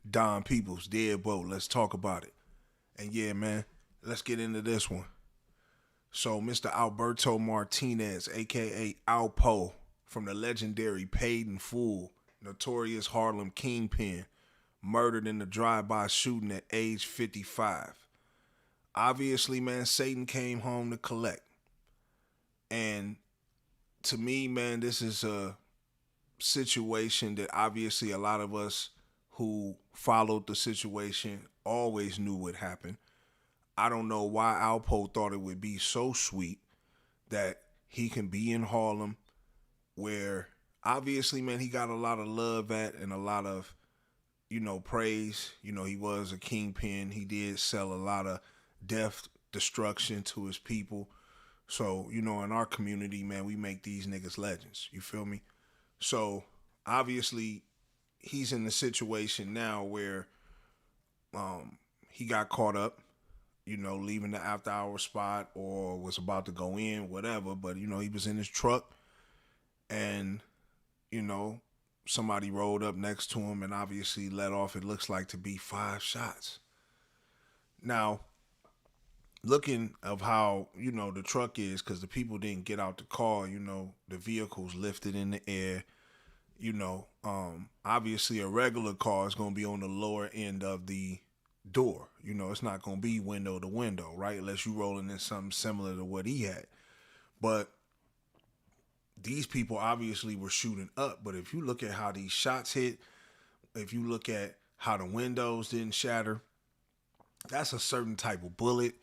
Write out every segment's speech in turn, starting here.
Don Peoples, Deadbolt. Let's talk about it. And yeah, man, let's get into this one. So, Mr. Alberto Martinez, aka Alpo, from the legendary Paid in Full, notorious Harlem Kingpin, murdered in a drive-by shooting at age 55. Obviously, man, Satan came home to collect. And to me, man, this is a situation that obviously a lot of us who followed the situation always knew would happen. I don't know why Alpo thought it would be so sweet that he can be in Harlem where obviously, man, he got a lot of love at and a lot of, praise. He was a kingpin. He did sell a lot of death, destruction to his people. So, in our community, man, we make these niggas legends. You feel me? So, obviously, he's in a situation now where he got caught up, leaving the after hour spot or was about to go in, whatever. But, he was in his truck and, you know, somebody rolled up next to him and obviously let off, it looks like to be 5 shots. Now, looking of how, the truck is, because the people didn't get out the car, the vehicle's lifted in the air. Obviously a regular car is going to be on the lower end of the door. It's not going to be window to window, right? Unless you rolling in something similar to what he had. But these people obviously were shooting up. But if you look at how these shots hit, if you look at how the windows didn't shatter, that's a certain type of bullet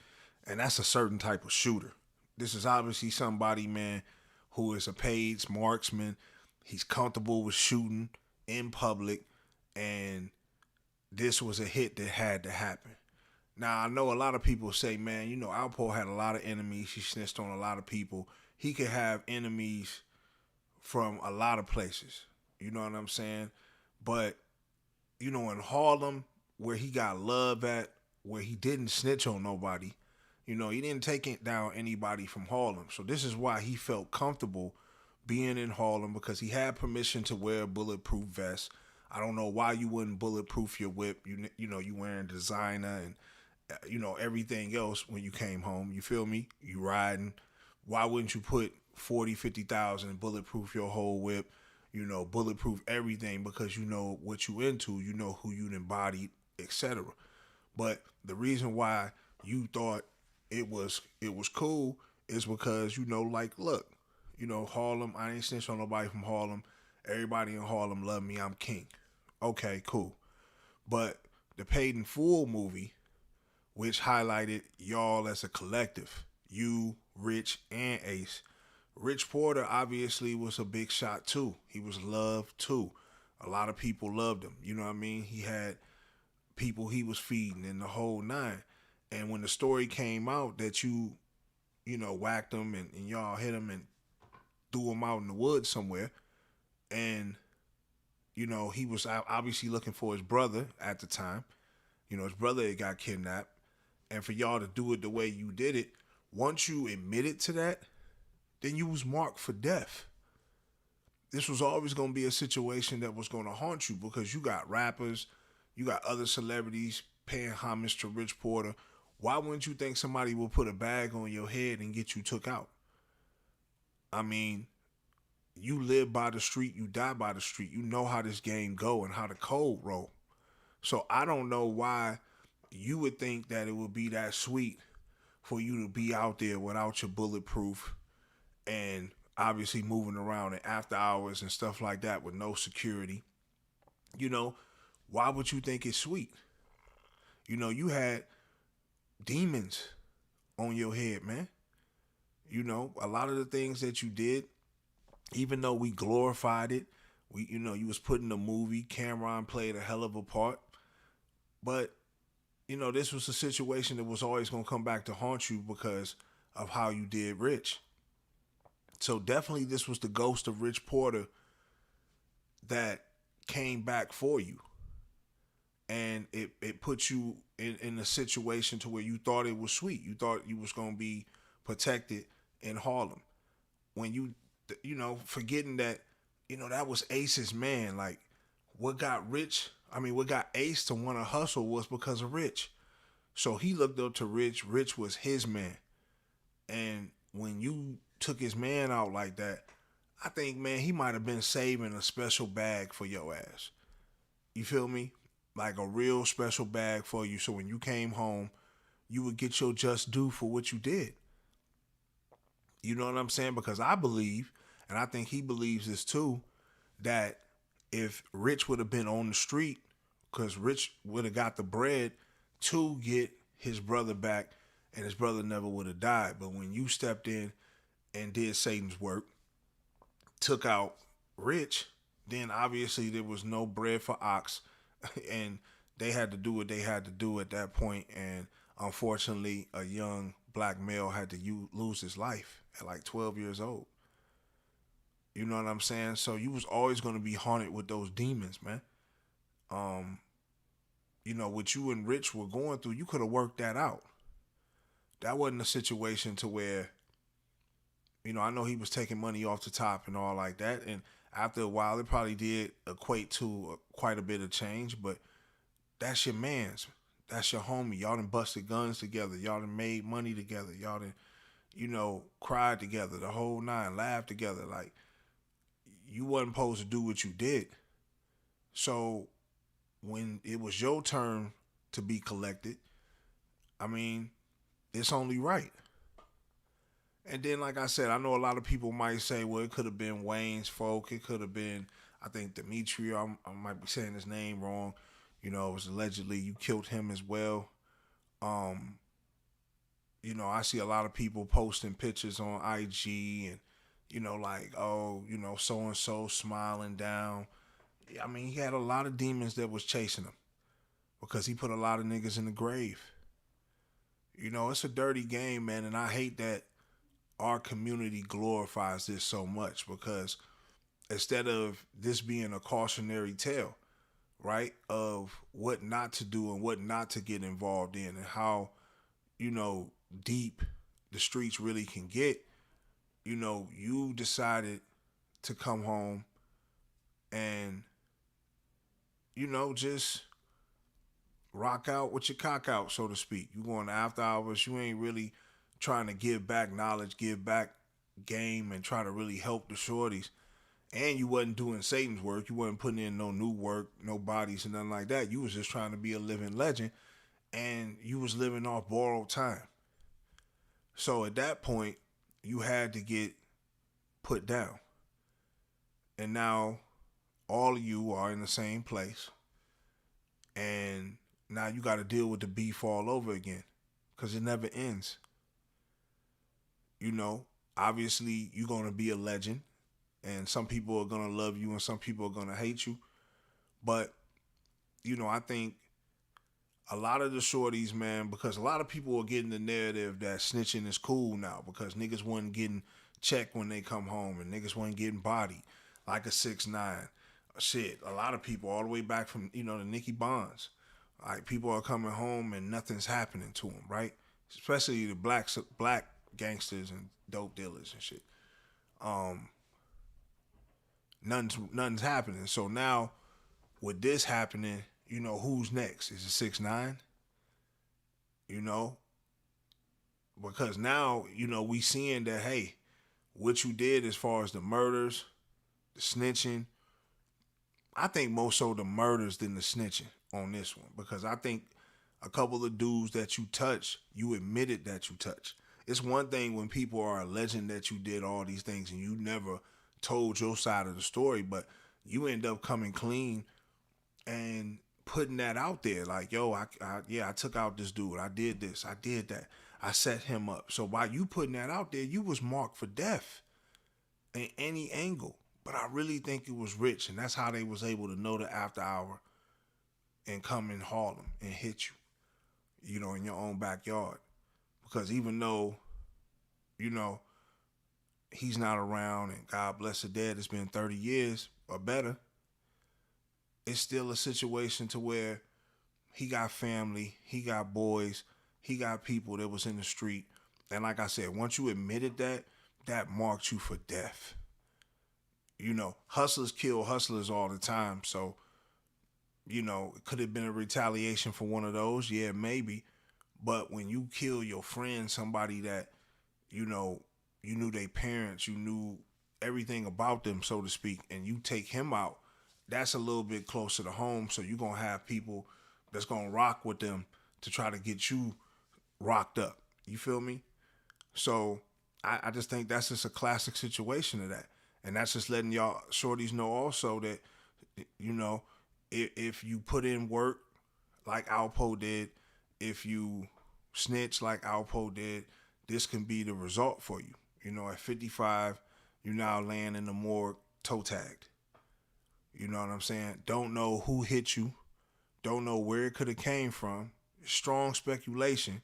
and that's a certain type of shooter. This is obviously somebody, man, who is a paid marksman. He's comfortable with shooting in public, and this was a hit that had to happen. Now, I know a lot of people say, man, Alpo had a lot of enemies. He snitched on a lot of people. He could have enemies from a lot of places. You know what I'm saying? But, in Harlem, where he got love at, where he didn't snitch on nobody, he didn't take it down anybody from Harlem. So this is why he felt comfortable being in Harlem, because he had permission to wear a bulletproof vest. I don't know why you wouldn't bulletproof your whip. You wearing designer and everything else when you came home. You feel me? You riding. Why wouldn't you put 40, 50,000 and bulletproof your whole whip? Bulletproof everything, because you know what you into. You know who you embodied, etc. But the reason why you thought it was cool is because like, look, Harlem. I ain't snitch on nobody from Harlem. Everybody in Harlem love me. I'm king. Okay, cool. But the Paid in Full movie, which highlighted y'all as a collective, you, Rich, and Ace. Rich Porter obviously was a big shot too. He was loved too. A lot of people loved him. You know what I mean? He had people he was feeding in the whole nine. And when the story came out that whacked him and y'all hit him and threw him out in the woods somewhere, and he was obviously looking for his brother at the time. His brother had got kidnapped, and for y'all to do it the way you did it, once you admitted to that, then you was marked for death. This was always going to be a situation that was going to haunt you, because you got rappers, you got other celebrities paying homage to Rich Porter. Why wouldn't you think somebody will put a bag on your head and get you took out? I mean, you live by the street, you die by the street. You know how this game go and how the code roll. So I don't know why you would think that it would be that sweet for you to be out there without your bulletproof and obviously moving around in after hours and stuff like that with no security. Why would you think it's sweet? You had demons on your head, man. A lot of the things that you did, even though we glorified it, you was put in a movie. Cameron played a hell of a part, but this was a situation that was always gonna come back to haunt you because of how you did Rich. So definitely, this was the ghost of Rich Porter that came back for you, and it put you in a situation to where you thought it was sweet. You thought you was gonna be protected in Harlem. When you forgetting that, that was Ace's man. Like, what got what got Ace to want to hustle was because of Rich. So he looked up to Rich. Rich was his man. And when you took his man out like that, I think, man, he might have been saving a special bag for your ass. You feel me? Like a real special bag for you. So when you came home, you would get your just due for what you did. You know what I'm saying? Because I believe, and I think he believes this too, that if Rich would have been on the street, because Rich would have got the bread to get his brother back, and his brother never would have died. But when you stepped in and did Satan's work, took out Rich, then obviously there was no bread for ox, and they had to do what they had to do at that point. And unfortunately, a young black male had to lose his life at like 12 years old. You know what I'm saying? So you was always going to be haunted with those demons, man. Um, what you and Rich were going through, you could have worked that out. That wasn't a situation to where, I know he was taking money off the top and all like that. And after a while, it probably did equate to quite a bit of change. But that's your man's. That's your homie. Y'all done busted guns together. Y'all done made money together. Y'all done, cried together, the whole nine, laughed together. Like, you wasn't supposed to do what you did. So when it was your turn to be collected, it's only right. And then, like I said, I know a lot of people might say, well, it could have been Wayne's folk. It could have been, I think, Demetri. I might be saying his name wrong. It was allegedly you killed him as well. I see a lot of people posting pictures on IG and, like, oh, so-and-so smiling down. He had a lot of demons that was chasing him because he put a lot of niggas in the grave. It's a dirty game, man, and I hate that our community glorifies this so much because instead of this being a cautionary tale, right, of what not to do and what not to get involved in and how, deep the streets really can get, you decided to come home and, just rock out with your cock out, so to speak. You going to after hours, you ain't really trying to give back knowledge, give back game, and try to really help the shorties. And you wasn't doing Satan's work. You wasn't putting in no new work, no bodies and nothing like that. You was just trying to be a living legend, and you was living off borrowed time. So at that point, you had to get put down. And now all of you are in the same place. And now you got to deal with the beef all over again because it never ends. Obviously you're going to be a legend and some people are going to love you and some people are going to hate you. But, I think a lot of the shorties, man, because a lot of people are getting the narrative that snitching is cool now because niggas wasn't getting checked when they come home and niggas wasn't getting bodied like a 6ix9ine. Shit, a lot of people all the way back from, the Nicky Bonds. Like, people are coming home and nothing's happening to them, right? Especially the black gangsters and dope dealers and shit. Nothing's happening. So now, with this happening, who's next? Is it 6ix9ine? Because now, we seeing that, hey, what you did as far as the murders, the snitching, I think more so the murders than the snitching on this one. Because I think a couple of dudes that you touched, you admitted that you touched. It's one thing when people are alleging that you did all these things and you never told your side of the story, but you end up coming clean and putting that out there. Like, yo, I took out this dude. I did this. I did that. I set him up. So by you putting that out there, you was marked for death in any angle. But I really think it was Rich, and that's how they was able to know the after hour and come in Harlem and hit you, in your own backyard. Because even though, he's not around and God bless the dead, it's been 30 years or better, it's still a situation to where he got family, he got boys, he got people that was in the street. And like I said, once you admitted that, that marked you for death. Hustlers kill hustlers all the time. So, You know, could have been a retaliation for one of those. Yeah, maybe. But when you kill your friend, somebody that, you know, you knew their parents, you knew everything about them, so to speak, and you take him out, that's a little bit closer to home. So you're going to have people that's going to rock with them to try to get you rocked up. You feel me? So I just think that's just a classic situation of that. And that's just letting y'all shorties know also that, you know, if you put in work like Alpo did, if you snitch like Alpo did, this can be the result for you. You know, at 55, you now laying in the morgue toe tagged. You know what I'm saying? Don't know who hit you. Don't know where it could have came from. Strong speculation.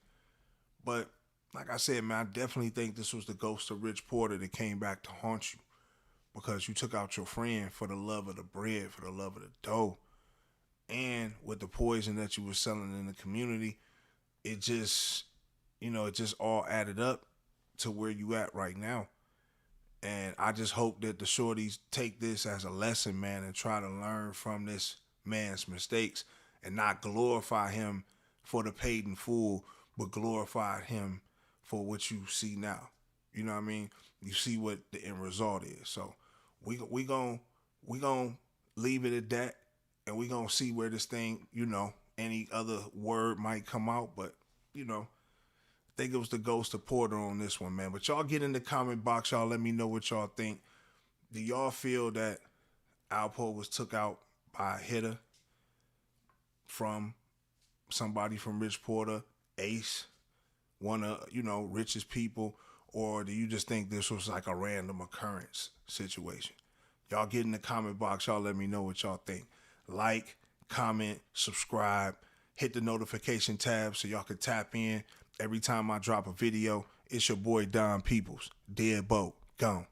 But like I said, man, I definitely think this was the ghost of Rich Porter that came back to haunt you because you took out your friend for the love of the bread, for the love of the dough. And with the poison that you were selling in the community, it just, it just all added up to where you at right now. And I just hope that the shorties take this as a lesson, man, and try to learn from this man's mistakes and not glorify him for the paid in full, but glorify him for what you see now. You know what I mean? You see what the end result is. So we gon' leave it at that, and we gonna see where this thing, any other word might come out, but I think it was the ghost of Porter on this one, man. But y'all get in the comment box, y'all let me know what y'all think. Do y'all feel that Alpo was took out by a hitter from somebody from Rich Porter, Ace, one of, richest people, or do you just think this was like a random occurrence situation? Y'all get in the comment box, y'all let me know what y'all think. Like, comment, subscribe, hit the notification tab so y'all can tap in every time I drop a video. It's your boy Don Peoples. Deadbolt. Gone.